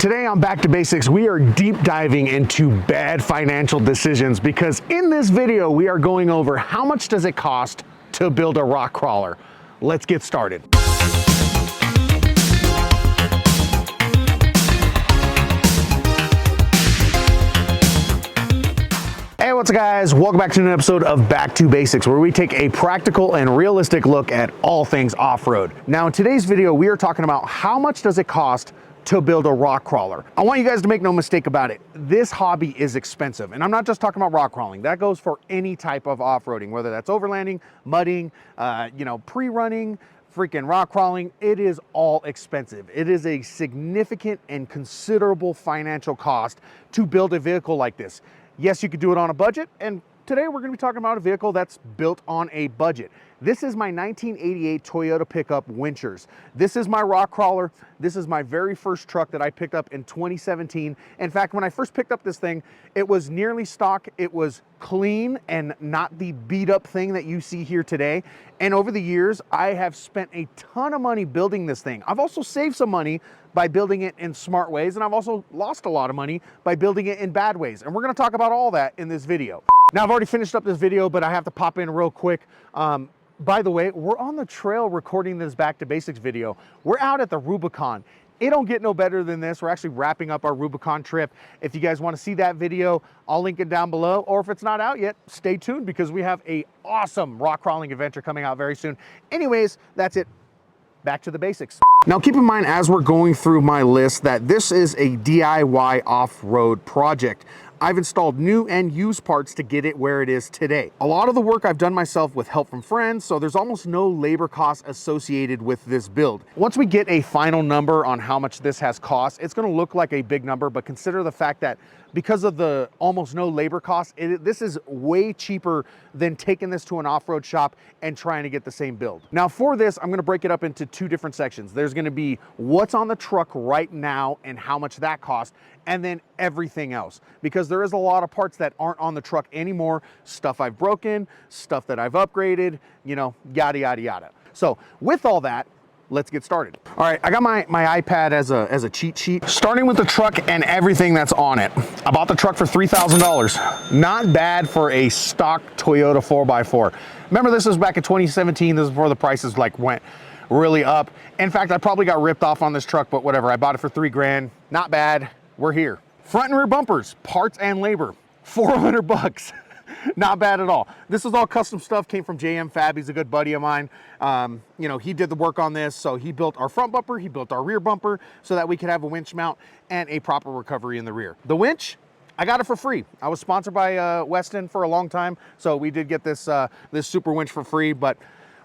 Today on Back to Basics, we are deep diving into bad financial decisions because in this video, we are going over how much does it cost to build a rock crawler. Let's get started. Hey, what's up guys? Welcome back to an episode of Back to Basics, where we take a practical and realistic look at all things off-road. Now in today's video, we are talking about how much does it cost to build a rock crawler. I want you guys to make no mistake about it. This hobby is expensive, and I'm not just talking about rock crawling. That goes for any type of off-roading, whether that's overlanding, mudding, pre-running, freaking rock crawling. It is all expensive. It is a significant and considerable financial cost to build a vehicle like this. Yes, you could do it on a budget, and today we're going to be talking about a vehicle that's built on a budget. This is my 1988 Toyota pickup Winchers. This is my rock crawler. This is my very first truck that I picked up in 2017. In fact, when I first picked up this thing, it was nearly stock. It was clean and not the beat up thing that you see here today. And over the years, I have spent a ton of money building this thing. I've also saved some money by building it in smart ways, and I've also lost a lot of money by building it in bad ways. And we're gonna talk about all that in this video. Now, I've already finished up this video, but I have to pop in real quick. By the way, we're on the trail recording this Back to Basics video. We're out at the Rubicon. It don't get no better than this. We're actually wrapping up our Rubicon trip. If you guys want to see that video, I'll link it down below. Or if it's not out yet, stay tuned because we have a awesome rock crawling adventure coming out very soon. Anyways, that's it. Back to the basics. Now keep in mind as we're going through my list that this is a DIY off-road project. I've installed new and used parts to get it where it is today. A lot of the work I've done myself with help from friends, so there's almost no labor costs associated with this build. Once we get a final number on how much this has cost, it's gonna look like a big number, but consider the fact that because of the almost no labor costs, this is way cheaper than taking this to an off-road shop and trying to get the same build. Now for this, I'm gonna break it up into two different sections. There's gonna be what's on the truck right now and how much that costs, and then everything else. Because there is a lot of parts that aren't on the truck anymore, stuff I've broken, stuff that I've upgraded, you know, yada, yada, yada. So with all that, let's get started. All right, I got my iPad as a cheat sheet, starting with the truck and everything that's on it. I bought the truck for $3,000. Not bad for a stock Toyota 4x4. Remember, this was back in 2017. This is before the prices went really up. In fact, I probably got ripped off on this truck, but whatever. I bought it for $3 grand. Not bad. We're here. Front and rear bumpers, parts and labor, 400 bucks. Not bad at all. This is all custom stuff, came from JM Fab. He's a good buddy of mine. You know, he did the work on this. So he built our front bumper, he built our rear bumper so that we could have a winch mount and a proper recovery in the rear. The winch, I got it for free. I was sponsored by Weston for a long time. So we did get this, this super winch for free, but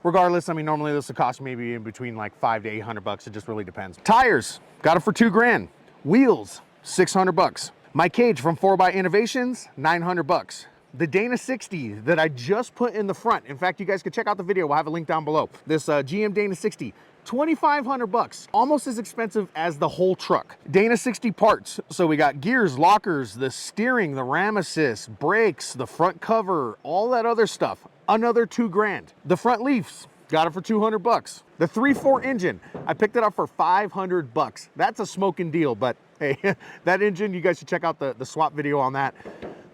regardless, I mean, normally this would cost maybe in between like $500 to $800. It just really depends. Tires, got it for $2 grand. Wheels, 600 bucks. My cage from 4x Innovations, 900 bucks. The Dana 60 that I just put in the front. In fact, you guys can check out the video. We'll have a link down below. This GM Dana 60, 2,500 bucks. Almost as expensive as the whole truck. Dana 60 parts. So we got gears, lockers, the steering, the ram assist, brakes, the front cover, all that other stuff. Another $2 grand. The front leaves, got it for 200 bucks. The 3.4 engine, I picked it up for 500 bucks. That's a smoking deal, but hey, that engine, you guys should check out the swap video on that.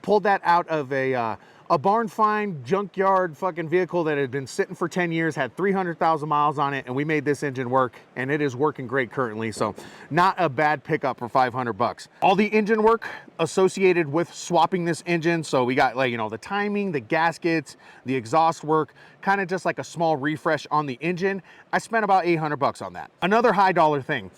Pulled that out of a barn find junkyard fucking vehicle that had been sitting for 10 years, had 300,000 miles on it, and we made this engine work, and it is working great currently. So not a bad pickup for 500 bucks. All the engine work associated with swapping this engine. So we got, like, you know, the timing, the gaskets, the exhaust work, kind of just like a small refresh on the engine. I spent about 800 bucks on that. Another high dollar thing.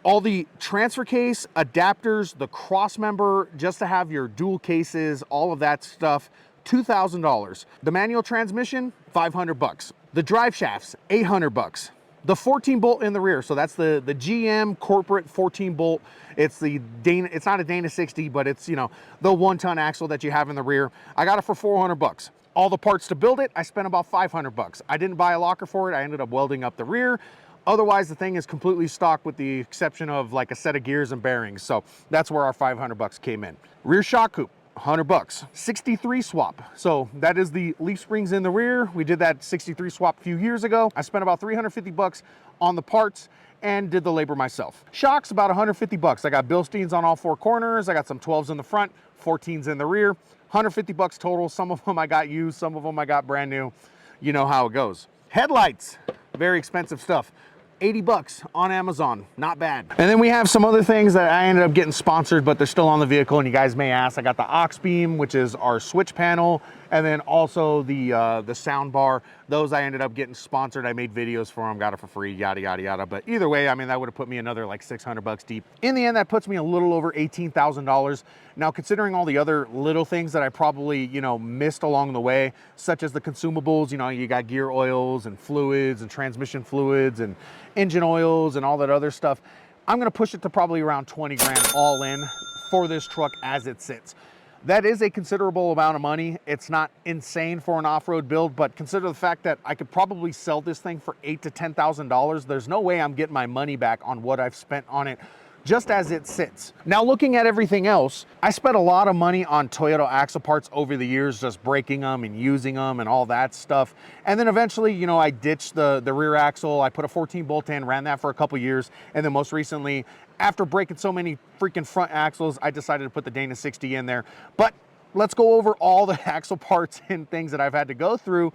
All the transfer case, adapters, the cross member, just to have your dual cases, all of that stuff, $2,000. The manual transmission, 500 bucks. The drive shafts, 800 bucks. The 14 bolt in the rear, so that's the GM corporate 14 bolt. It's the Dana, it's not a Dana 60, but it's, you know, the 1-ton axle that you have in the rear. I got it for 400 bucks. All the parts to build it, I spent about 500 bucks. I didn't buy a locker for it. I ended up welding up the rear. Otherwise, the thing is completely stock with the exception of like a set of gears and bearings. So that's where our 500 bucks came in. Rear shock coupe, 100 bucks. 63 swap. So that is the leaf springs in the rear. We did that 63 swap a few years ago. I spent about 350 bucks on the parts and did the labor myself. Shocks, about 150 bucks. I got Bilsteins on all four corners. I got some 12s in the front, 14s in the rear. 150 bucks total. Some of them I got used, some of them I got brand new. You know how it goes. Headlights, very expensive stuff. 80 bucks on Amazon, not bad. And then we have some other things that I ended up getting sponsored, but they're still on the vehicle, and you guys may ask. I got the aux beam, which is our switch panel, and then also the sound bar. Those I ended up getting sponsored. I made videos for them, got it for free, yada, yada, yada. But either way, I mean, that would have put me another like 600 bucks deep. In the end, that puts me a little over $18,000. Now, considering all the other little things that I probably, you know, missed along the way, such as the consumables, you know, you got gear oils and fluids and transmission fluids and engine oils and all that other stuff, I'm gonna push it to probably around 20 grand all in for this truck as it sits. That is a considerable amount of money. It's not insane for an off-road build, but consider the fact that I could probably sell this thing for $8,000 to $10,000. There's no way I'm getting my money back on what I've spent on it just as it sits. Now, looking at everything else, I spent a lot of money on Toyota axle parts over the years, just breaking them and using them and all that stuff. And then eventually, you know, I ditched the rear axle. I put a 14 bolt in, ran that for a couple years. And then most recently, after breaking so many freaking front axles, I decided to put the Dana 60 in there. But let's go over all the axle parts and things that I've had to go through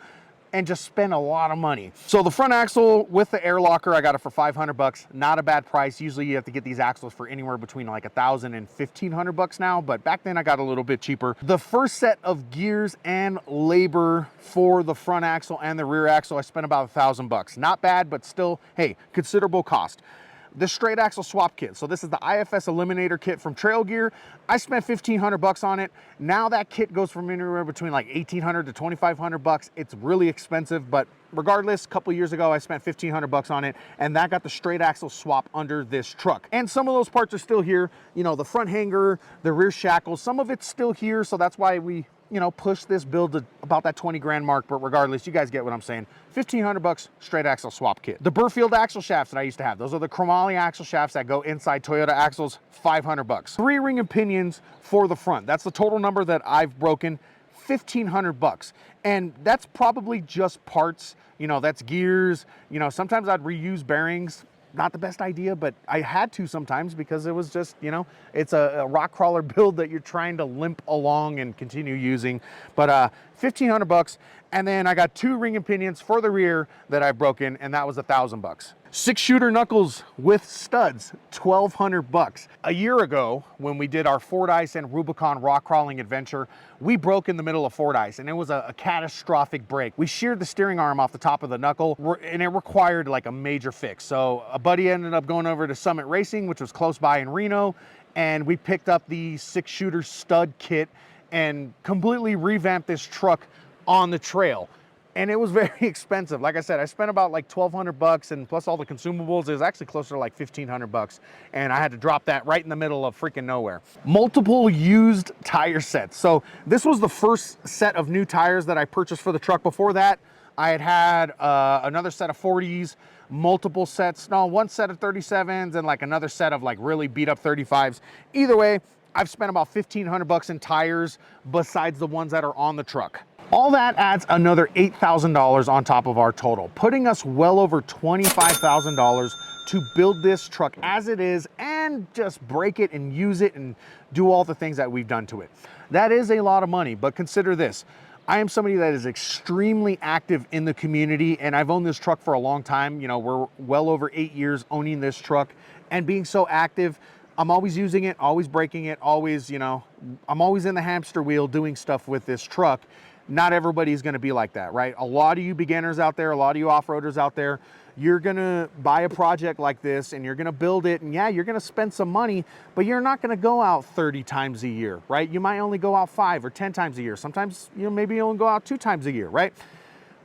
and just spend a lot of money. So the front axle with the air locker, I got it for 500 bucks. Not a bad price. Usually you have to get these axles for anywhere between like 1,000 and 1,500 bucks now, but back then I got a little bit cheaper. The first set of gears and labor for the front axle and the rear axle, I spent about 1,000 bucks. Not bad, but still, hey, considerable cost. The straight axle swap kit. So this is the IFS Eliminator kit from Trail Gear. I spent 1,500 bucks on it. Now that kit goes from anywhere between like 1,800 to 2,500 bucks. It's really expensive, but regardless, a couple years ago, I spent 1,500 bucks on it, and that got the straight axle swap under this truck. And some of those parts are still here. You know, the front hanger, the rear shackles, some of it's still here. So that's why we, you know, push this build to about that 20 grand mark, but regardless, you guys get what I'm saying. 1,500 bucks straight axle swap kit. The Burfield axle shafts that I used to have, those are the chromoly axle shafts that go inside Toyota axles, 500 bucks. 3 ring and pinions for the front. That's the total number that I've broken, 1,500 bucks. And that's probably just parts, you know, that's gears. You know, sometimes I'd reuse bearings. Not the best idea, but I had to sometimes because it was just, you know, it's a rock crawler build that you're trying to limp along and continue using. But 1,500 bucks. And then I got 2 ring and pinions for the rear that I've broken, and that was 1,000 bucks. 6-shooter knuckles with studs, 1,200 bucks. A year ago, when we did our Fordyce and Rubicon rock crawling adventure, we broke in the middle of Fordyce, and it was a catastrophic break. We sheared the steering arm off the top of the knuckle, and it required like a major fix. So a buddy ended up going over to Summit Racing, which was close by in Reno, and we picked up the 6-shooter stud kit and completely revamped this truck on the trail. And it was very expensive. Like I said, I spent about like 1,200 bucks, and plus all the consumables, it was actually closer to like 1,500 bucks. And I had to drop that right in the middle of freaking nowhere. Multiple used tire sets. So this was the first set of new tires that I purchased for the truck. Before that, I had another set of 40s, multiple sets, no, one set of 37s and like another set of like really beat up 35s. Either way, I've spent about 1,500 bucks in tires besides the ones that are on the truck. All that adds another $8,000 on top of our total, putting us well over $25,000 to build this truck as it is and just break it and use it and do all the things that we've done to it. That is a lot of money, but consider this. I am somebody that is extremely active in the community, and I've owned this truck for a long time. You know, we're well over 8 years owning this truck, and being so active, I'm always using it, always breaking it, always, you know, I'm always in the hamster wheel doing stuff with this truck. Not everybody's gonna be like that, right? A lot of you beginners out there, a lot of you off-roaders out there, you're gonna buy a project like this and you're gonna build it, and yeah, you're gonna spend some money, but you're not gonna go out 30 times a year, right? You might only go out 5 or 10 times a year. Sometimes, you know, maybe you only go out 2 times a year, right?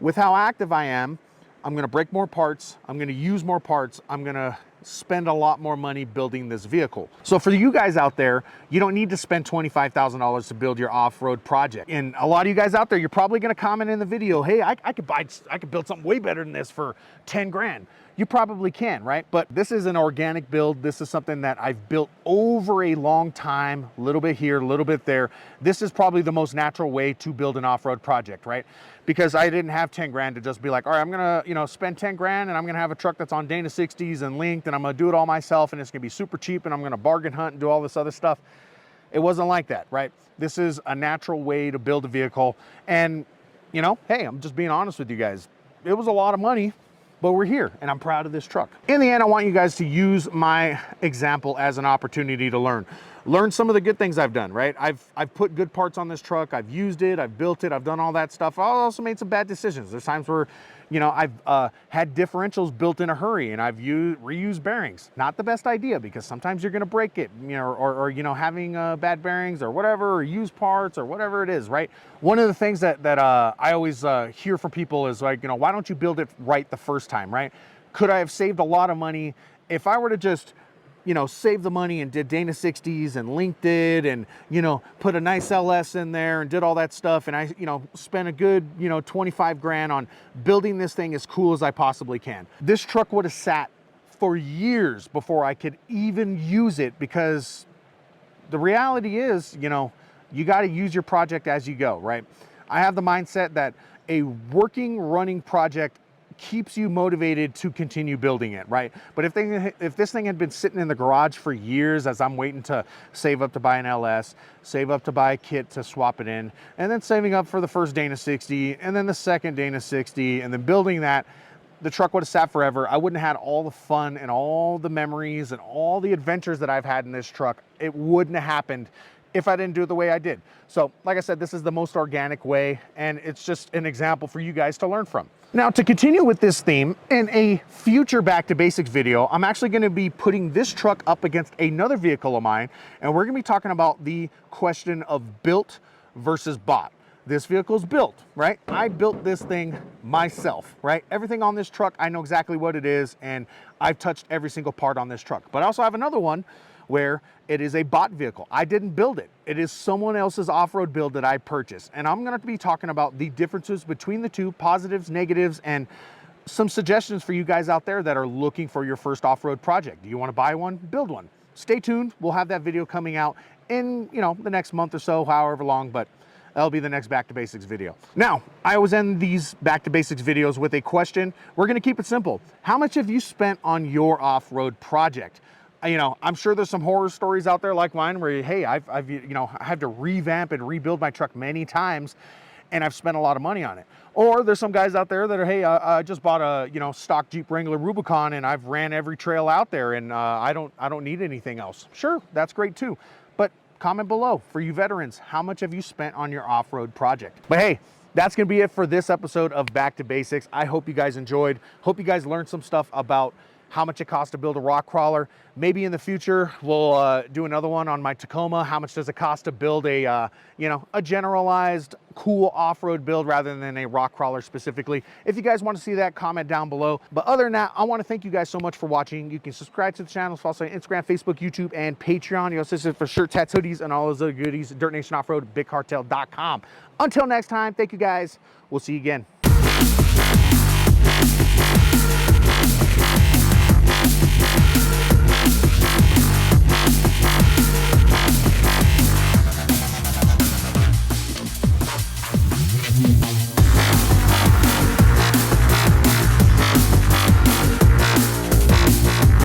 With how active I am, I'm gonna break more parts, I'm gonna use more parts, I'm gonna spend a lot more money building this vehicle. So for you guys out there, you don't need to spend $25,000 to build your off-road project. And a lot of you guys out there, you're probably gonna comment in the video, hey, I could build something way better than this for 10 grand. You probably can, right? But this is an organic build. This is something that I've built over a long time, a little bit here, a little bit there. This is probably the most natural way to build an off-road project, right? Because I didn't have 10 grand to just be like, all right, I'm gonna, spend 10 grand and I'm gonna have a truck that's on Dana 60s and linked, and I'm gonna do it all myself, and it's gonna be super cheap, and I'm gonna bargain hunt and do all this other stuff. It wasn't like that, right? This is a natural way to build a vehicle. And, hey, I'm just being honest with you guys. It was a lot of money, but we're here and I'm proud of this truck. In the end, I want you guys to use my example as an opportunity to learn some of the good things I've done, right? I've put good parts on this truck. I've used it, I've built it, I've done all that stuff. I also made some bad decisions. There's times where, I've had differentials built in a hurry, and I've reused bearings. Not the best idea, because sometimes you're gonna break it, or having bad bearings or whatever, or used parts or whatever it is, right? One of the things that I always hear from people is like, why don't you build it right the first time, right? Could I have saved a lot of money if I were to just save the money and did Dana 60s and linked it, and, put a nice LS in there and did all that stuff, and I, spent a good, 25 grand on building this thing as cool as I possibly can. This truck would have sat for years before I could even use it, because the reality is, you got to use your project as you go, right? I have the mindset that a working, running project keeps you motivated to continue building it, right? But if this thing had been sitting in the garage for years, as I'm waiting to save up to buy an LS, save up to buy a kit to swap it in, and then saving up for the first Dana 60, and then the second Dana 60, and then building that, the truck would have sat forever. I wouldn't have had all the fun and all the memories and all the adventures that I've had in this truck. It wouldn't have happened if I didn't do it the way I did. So like I said, this is the most organic way, and it's just an example for you guys to learn from. Now, to continue with this theme, in a future Back to Basics video, I'm actually gonna be putting this truck up against another vehicle of mine, and we're gonna be talking about the question of built versus bought. This vehicle's built, right? I built this thing myself, right? Everything on this truck, I know exactly what it is, and I've touched every single part on this truck. But I also have another one where it is a bought vehicle. I didn't build it. It is someone else's off-road build that I purchased. And I'm gonna be talking about the differences between the two, positives, negatives, and some suggestions for you guys out there that are looking for your first off-road project. Do you wanna buy one? Build one. Stay tuned. We'll have that video coming out in the next month or so, however long, but that'll be the next Back to Basics video. Now, I always end these Back to Basics videos with a question. We're gonna keep it simple. How much have you spent on your off-road project? I'm sure there's some horror stories out there like mine where, hey, I've had to revamp and rebuild my truck many times, and I've spent a lot of money on it. Or there's some guys out there that are, hey, I just bought a stock Jeep Wrangler Rubicon, and I've ran every trail out there, and I don't need anything else. Sure, that's great too. But comment below, for you veterans, how much have you spent on your off-road project? But hey, that's gonna be it for this episode of Back to Basics. I hope you guys enjoyed. Hope you guys learned some stuff about how much it costs to build a rock crawler. Maybe in the future, we'll do another one on my Tacoma. How much does it cost to build a generalized cool off-road build rather than a rock crawler specifically? If you guys want to see that, comment down below. But other than that, I want to thank you guys so much for watching. You can subscribe to the channel, follow us on Instagram, Facebook, YouTube, and Patreon. You also see for shirts, hats, hoodies, and all those other goodies. Dirtnation Offroad, BigCartel.com. Until next time, thank you guys. We'll see you again.